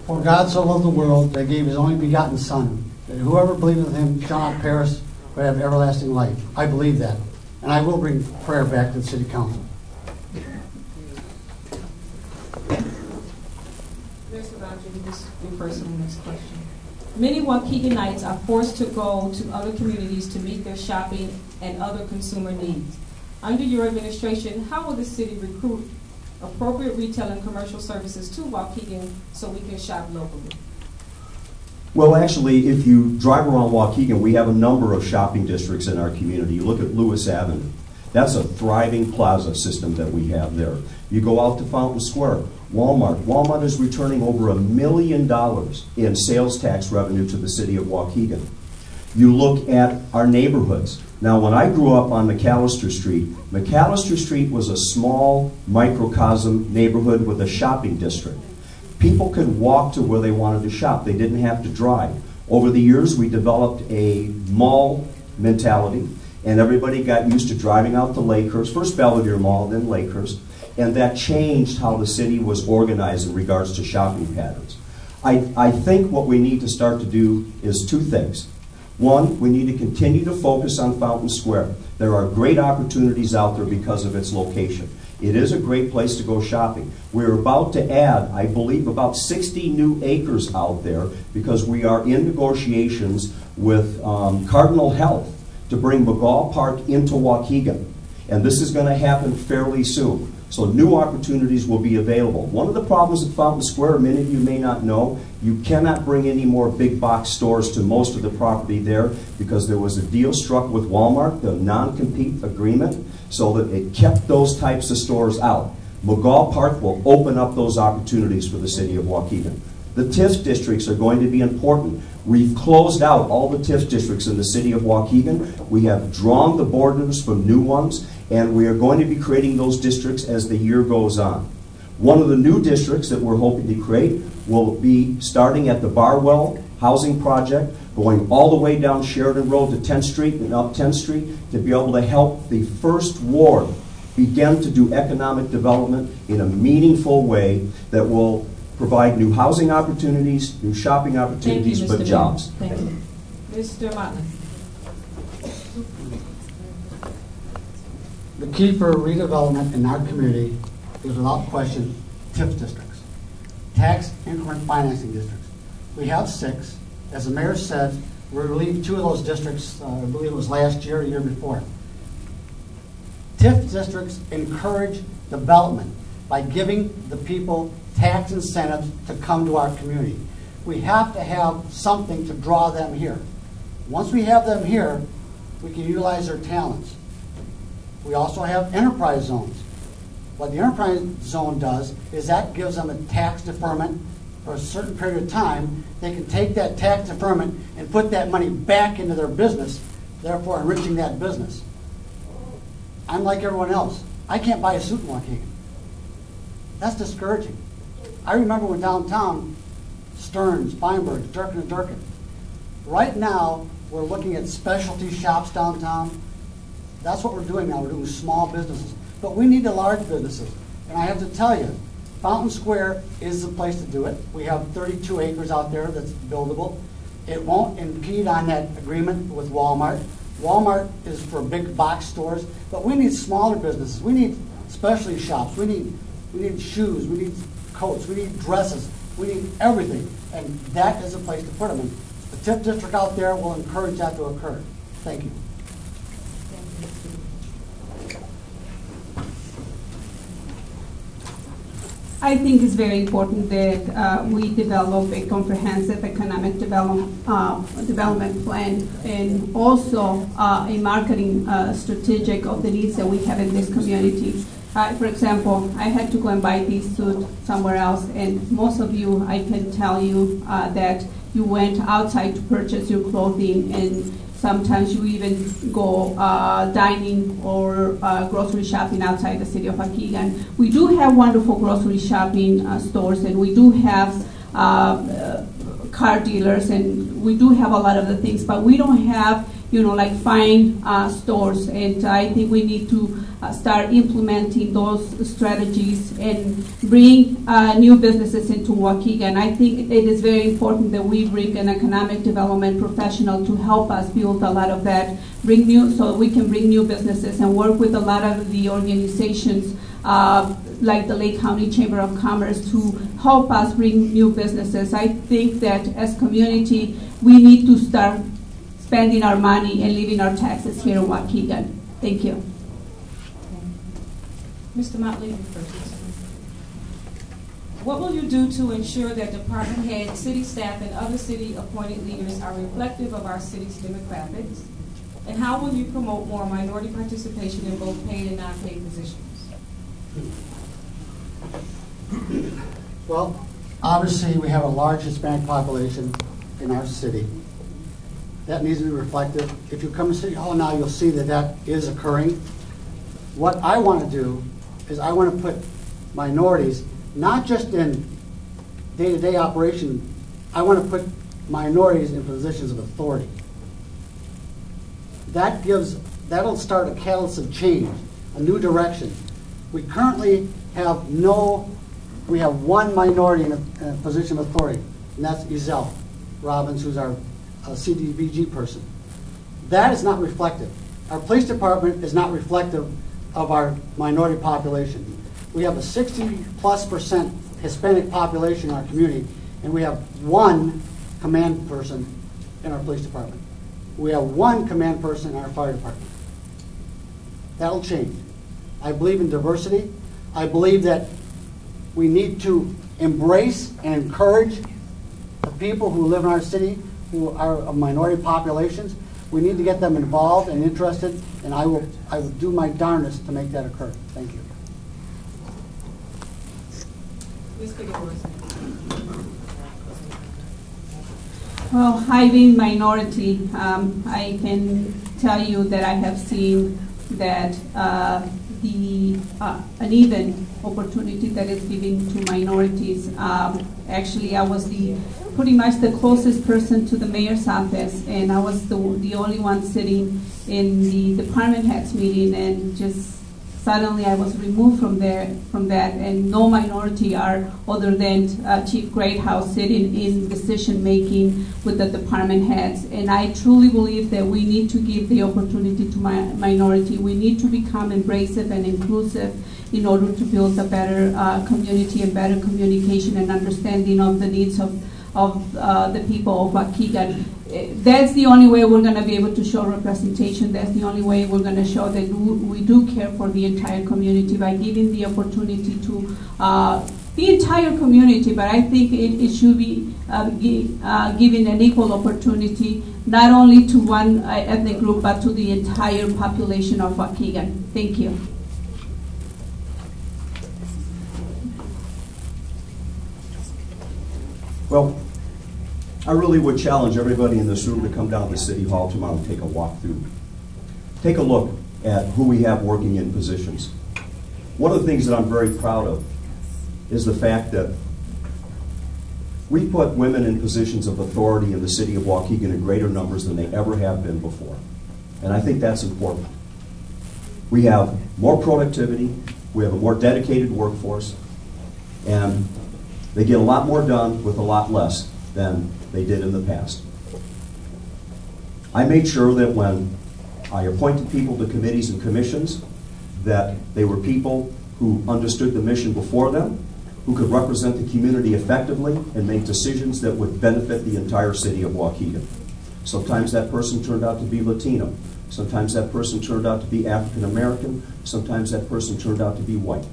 For God so loved the world that he gave his only begotten Son, that whoever believeth in him shall not perish, but have everlasting life. I believe that. And I will bring prayer back to the city council. Mr. Roger, this refers to the next question. Many Waukeganites are forced to go to other communities to meet their shopping and other consumer needs. Under your administration, how will the city recruit appropriate retail and commercial services to Waukegan so we can shop locally? Well, actually, if you drive around Waukegan, we have a number of shopping districts in our community. You look at Lewis Avenue. That's a thriving plaza system that we have there. You go out to Fountain Square, Walmart. Walmart is returning over $1 million in sales tax revenue to the city of Waukegan. You look at our neighborhoods. Now, when I grew up on McAllister Street was a small microcosm neighborhood with a shopping district. People could walk to where they wanted to shop. They didn't have to drive. Over the years, we developed a mall mentality, and everybody got used to driving out to Lakehurst, first Belvedere Mall, then Lakehurst, and that changed how the city was organized in regards to shopping patterns. I think what we need to start to do is two things. One, we need to continue to focus on Fountain Square. There are great opportunities out there because of its location. It is a great place to go shopping. We're about to add, I believe, about 60 new acres out there because we are in negotiations with Cardinal Health to bring McGaw Park into Waukegan. And this is going to happen fairly soon. So new opportunities will be available. One of the problems at Fountain Square, many of you may not know, you cannot bring any more big box stores to most of the property there because there was a deal struck with Walmart, the non-compete agreement, so that it kept those types of stores out. McGaw Park will open up those opportunities for the city of Waukegan. The TIF districts are going to be important. We've closed out all the TIF districts in the city of Waukegan. We have drawn the borders for new ones, and we are going to be creating those districts as the year goes on. One of the new districts that we're hoping to create will be starting at the Barwell Housing Project, going all the way down Sheridan Road to 10th Street and up 10th Street to be able to help the first ward begin to do economic development in a meaningful way that will provide new housing opportunities, new shopping opportunities, but jobs. Thank you. Mr. Motley. The key for redevelopment in our community is without question TIF districts, tax increment financing districts. We have 6. As the mayor said, we relieved 2 of those districts, I believe it was last year or the year before. TIF districts encourage development by giving the people tax incentives to come to our community. We have to have something to draw them here. Once we have them here, we can utilize their talents. We also have enterprise zones. What the enterprise zone does is that gives them a tax deferment for a certain period of time. They can take that tax deferment and put that money back into their business, therefore enriching that business. I'm like everyone else. I can't buy a suit in Waukegan. That's discouraging. I remember when downtown, Stearns, Feinberg, Durkin and Durkin. Right now, we're looking at specialty shops downtown. That's what we're doing now. We're doing small businesses. But we need the large businesses. And I have to tell you, Fountain Square is the place to do it. We have 32 acres out there that's buildable. It won't impede on that agreement with Walmart. Walmart is for big box stores, but we need smaller businesses. We need specialty shops. We need shoes. We need coats. We need dresses. We need everything. And that is a place to put them. And the TIF district out there will encourage that to occur. Thank you. I think it's very important that we develop a comprehensive economic development plan and also a marketing strategic of the needs that we have in this community. For example, I had to go and buy this suit somewhere else, and most of you, I can tell you that you went outside to purchase your clothing, and sometimes you even go dining or grocery shopping outside the city of Waukegan. We do have wonderful grocery shopping stores, and we do have car dealers, and we do have a lot of the things, but we don't have, like fine stores. And I think we need to start implementing those strategies and bring new businesses into Waukegan. I think it is very important that we bring an economic development professional to help us build a lot of that, so we can bring new businesses and work with a lot of the organizations like the Lake County Chamber of Commerce to help us bring new businesses. I think that as community, we need to start spending our money and leaving our taxes here in Waukegan. Thank you. Mr. Motley, you first. What will you do to ensure that department heads, city staff, and other city-appointed leaders are reflective of our city's demographics? And how will you promote more minority participation in both paid and non-paid positions? Well, obviously, we have a large Hispanic population in our city. That needs to be reflected. If you come to City Hall now, you'll see that that is occurring. What I want to do is I want to put minorities, not just in day-to-day operation, I want to put minorities in positions of authority. That'll start a catalyst of change, a new direction. We currently have we have one minority in a position of authority, and that's Ezell Robbins, who's our CDBG person. That is not reflective. Our police department is not reflective of our minority population. We have a 60+% Hispanic population in our community, and we have one command person in our police department. We have one command person in our fire department. That'll change. I believe in diversity. I believe that we need to embrace and encourage the people who live in our city who are of minority populations. We need to get them involved and interested, and I will do my darndest to make that occur. Thank you. Ms. Figueroa. Well, I being minority, I can tell you that I have seen that the uneven opportunity that is given to minorities. Actually, I was pretty much the closest person to the mayor's office, and I was the only one sitting in the department heads meeting, and just suddenly I was removed from that, and no minority are other than Chief Greathouse sitting in decision making with the department heads. And I truly believe that we need to give the opportunity to minority. We need to become embracive and inclusive in order to build a better community and better communication and understanding of the needs of the people of Waukegan. That's the only way we're going to be able to show representation. That's the only way we're going to show that we do care for the entire community, by giving the opportunity to the entire community. But I think it should be given an equal opportunity, not only to one ethnic group, but to the entire population of Waukegan. Thank you. Well, I really would challenge everybody in this room to come down to City Hall tomorrow and take a walk through. Take a look at who we have working in positions. One of the things that I'm very proud of is the fact that we put women in positions of authority in the city of Waukegan in greater numbers than they ever have been before. And I think that's important. We have more productivity, we have a more dedicated workforce, and they get a lot more done with a lot less than they did in the past. I made sure that when I appointed people to committees and commissions, that they were people who understood the mission before them, who could represent the community effectively and make decisions that would benefit the entire city of Waukegan. Sometimes that person turned out to be Latino. Sometimes that person turned out to be African American. Sometimes that person turned out to be white.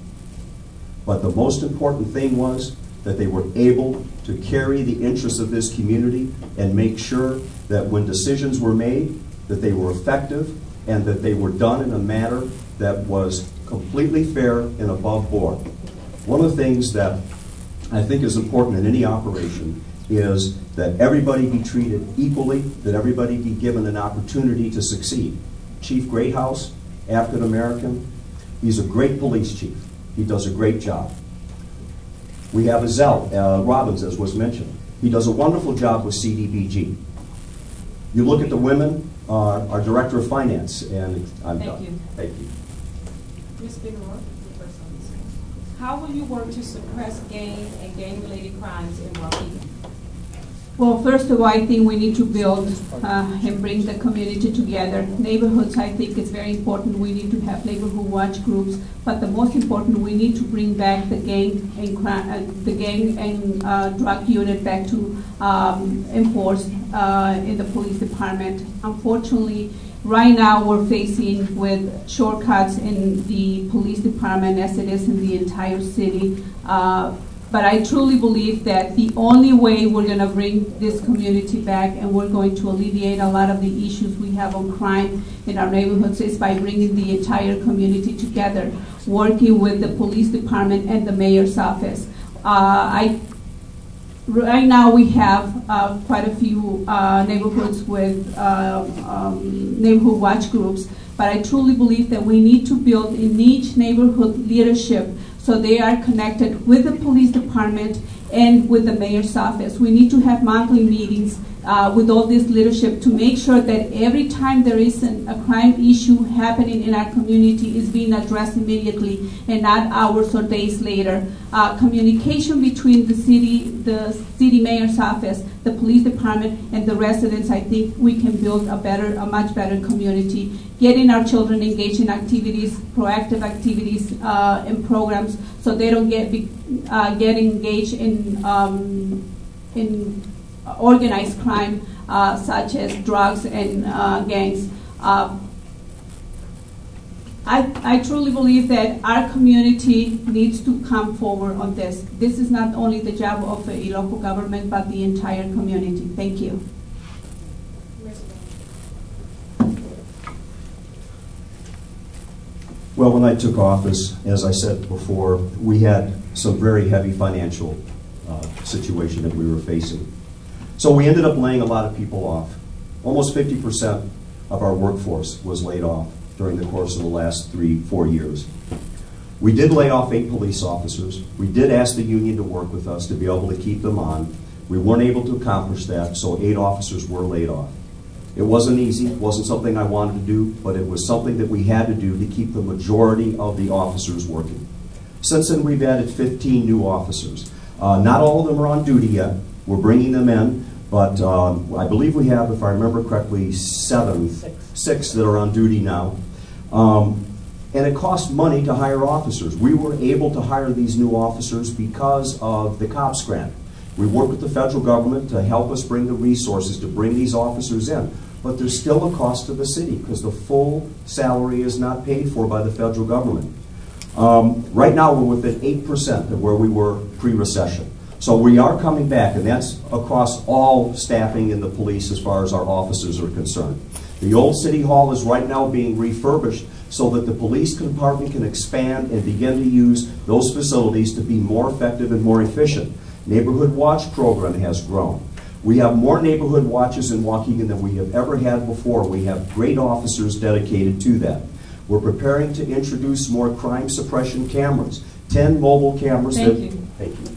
But the most important thing was that they were able to carry the interests of this community and make sure that when decisions were made, that they were effective and that they were done in a manner that was completely fair and above board. One of the things that I think is important in any operation is that everybody be treated equally, that everybody be given an opportunity to succeed. Chief Greathouse, African American, he's a great police chief. He does a great job. We have Ezell Robbins, as was mentioned. He does a wonderful job with CDBG. You look at the women, our Director of Finance, and I'm done. Thank you. Thank you. Ms. Figueroa, first on this. How will you work to suppress gang and gang-related crimes in Waukegan? Well, first of all, I think we need to build and bring the community together. Neighborhoods, I think it's very important. We need to have neighborhood watch groups, but the most important, we need to bring back the gang and drug unit back to enforce in the police department. Unfortunately, Right now, we're facing with shortcuts in the police department as it is in the entire city. But I truly believe that the only way we're going to bring this community back and we're going to alleviate a lot of the issues we have on crime in our neighborhoods is by bringing the entire community together, working with the police department and the mayor's office. Right now we have quite a few neighborhoods with neighborhood watch groups, but I truly believe that we need to build in each neighborhood leadership so they are connected with the police department and with the mayor's office. We need to have monthly meetings with all this leadership to make sure that every time there is a crime issue happening in our community is being addressed immediately and not hours or days later. Communication between the city mayor's office, the police department, and the residents, I think we can build a much better community. Getting our children engaged in activities, proactive activities and programs, so they don't get engaged in organized crime such as drugs and gangs. I truly believe that our community needs to come forward on this. This is not only the job of a local government, but the entire community. Thank you. Well, when I took office, as I said before, we had some very heavy financial situation that we were facing. So we ended up laying a lot of people off. Almost 50% of our workforce was laid off during the course of the last 3-4 years. We did lay off 8 police officers. We did ask the union to work with us to be able to keep them on. We weren't able to accomplish that, so 8 officers were laid off. It wasn't easy, it wasn't something I wanted to do, but it was something that we had to do to keep the majority of the officers working. Since then, we've added 15 new officers. Not all of them are on duty yet. We're bringing them in, but I believe we have, if I remember correctly, 6 that are on duty now. And it costs money to hire officers. We were able to hire these new officers because of the COPS grant. We work with the federal government to help us bring the resources to bring these officers in. But there's still a cost to the city because the full salary is not paid for by the federal government. Right now we're within 8% of where we were pre-recession. So we are coming back, and that's across all staffing in the police as far as our officers are concerned. The old city hall is right now being refurbished so that the police department can expand and begin to use those facilities to be more effective and more efficient. Neighborhood Watch program has grown. We have more neighborhood watches in Waukegan than we have ever had before. We have great officers dedicated to that. We're preparing to introduce more crime suppression cameras, 10 mobile cameras. Thank you. Thank you.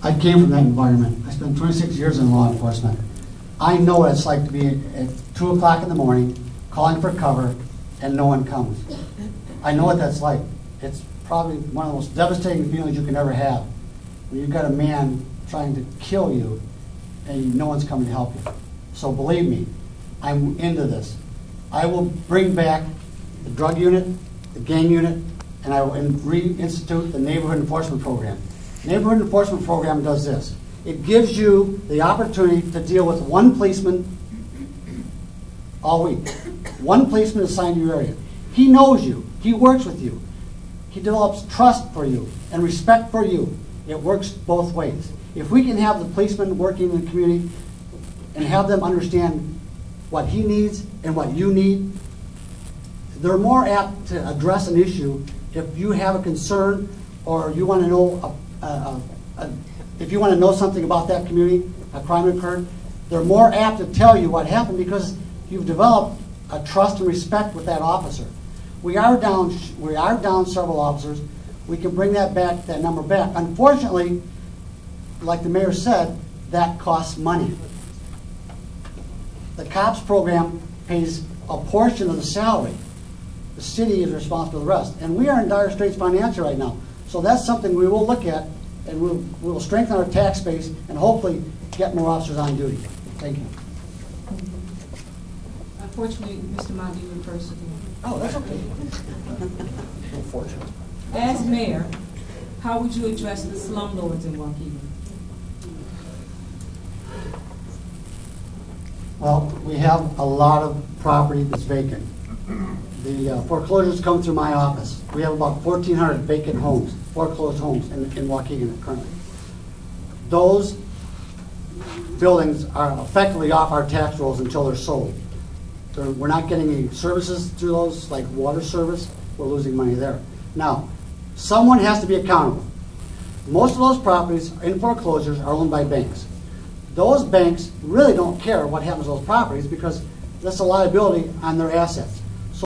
I came from that environment. I spent 26 years in law enforcement. I know what it's like to be at 2 o'clock in the morning, calling for cover, and no one comes. I know what that's like. It's probably one of the most devastating feelings you can ever have when you've got a man trying to kill you and no one's coming to help you. So believe me, I'm into this. I will bring back the drug unit, the gang unit, and I will reinstitute the neighborhood enforcement program. Neighborhood enforcement program does this. It gives you the opportunity to deal with one policeman all week. One policeman assigned to your area. He knows you. He works with you. He develops trust for you and respect for you. It works both ways. If we can have the policemen working in the community and have them understand what he needs and what you need, they're more apt to address an issue. If you have a concern or you want to know if you want to know something about that community, a crime occurred, they're more apt to tell you what happened because you've developed a trust and respect with that officer. We are down several officers. We can bring that number back. Unfortunately, like the mayor said, that costs money. The COPS program pays a portion of the salary. The city is responsible for the rest. And we are in dire straits financially right now. So that's something we will look at, and we will strengthen our tax base and hopefully get more officers on duty. Thank you. Unfortunately, Mr. Motley refers to me. Oh, that's okay. Unfortunate. As mayor, how would you address the slumlords in Waukegan? Well, we have a lot of property that's vacant. The foreclosures come through my office. We have about 1,400 vacant homes, foreclosed homes in Waukegan currently. Those buildings are effectively off our tax rolls until they're sold. We're not getting any services through those, like water service. We're losing money there. Now, someone has to be accountable. Most of those properties in foreclosures are owned by banks. Those banks really don't care what happens to those properties because that's a liability on their assets.